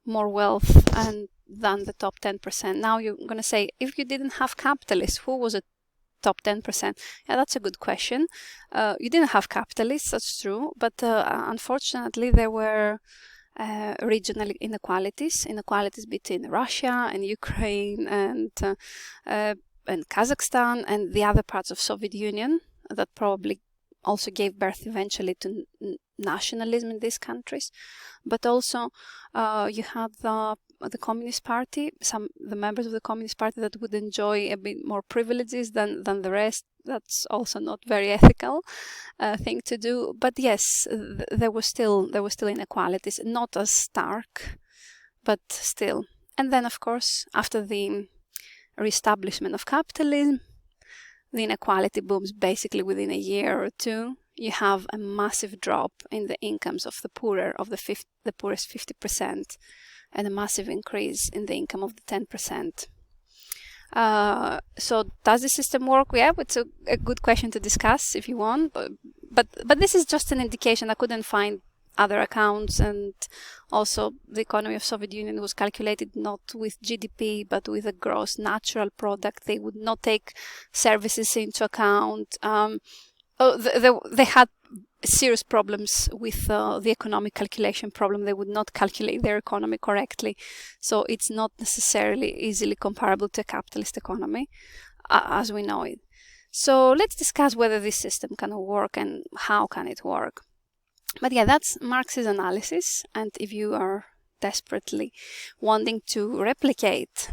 more wealth than the top 10%. Now you're going to say, if you didn't have capitalists, who was a top 10%? Yeah, that's a good question. You didn't have capitalists, that's true, but unfortunately there were regional inequalities between Russia and Ukraine and Kazakhstan and the other parts of Soviet Union that probably also gave birth eventually to nationalism in these countries. But also you had the Communist Party, the members of the Communist Party that would enjoy a bit more privileges than the rest. That's also not very ethical thing to do. But yes, there were still inequalities, not as stark, but still. And then, of course, after the reestablishment of capitalism, the inequality booms basically within a year or two. You have a massive drop in the incomes of the poorer, of the poorest 50%, and a massive increase in the income of the 10%. So does the system work? Yeah, it's a good question to discuss if you want, but this is just an indication. I couldn't find other accounts, and also the economy of Soviet Union was calculated not with GDP but with a gross natural product. They would not take services into account. They had serious problems with the economic calculation problem. They would not calculate their economy correctly, so it's not necessarily easily comparable to a capitalist economy as we know it. So let's discuss whether this system can work and how can it work. But yeah, that's Marx's analysis, and if you are desperately wanting to replicate,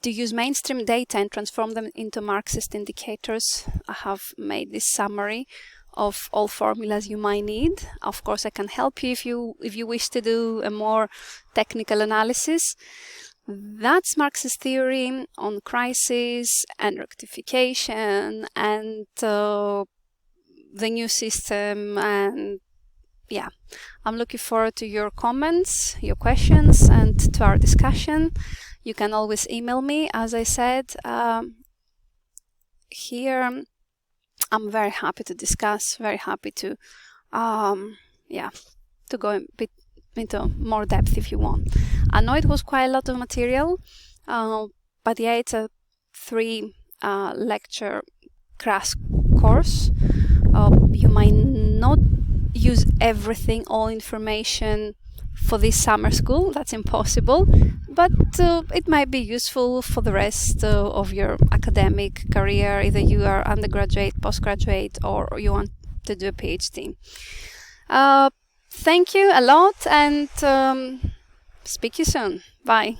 to use mainstream data and transform them into Marxist indicators, I have made this summary of all formulas you might need. Of course, I can help you if you wish to do a more technical analysis. That's Marx's theory on crisis and rectification and the new system. And yeah, I'm looking forward to your comments, your questions, and to our discussion. You can always email me, as I said. Here, I'm very happy to discuss, very happy to, to go a bit into more depth if you want. I know it was quite a lot of material, but yeah, it's a 3 lecture crash course. You might not use everything, all information for this summer school, that's impossible, but it might be useful for the rest of your academic career, either you are undergraduate, postgraduate, or you want to do a PhD. Thank you a lot, and speak to you soon. Bye.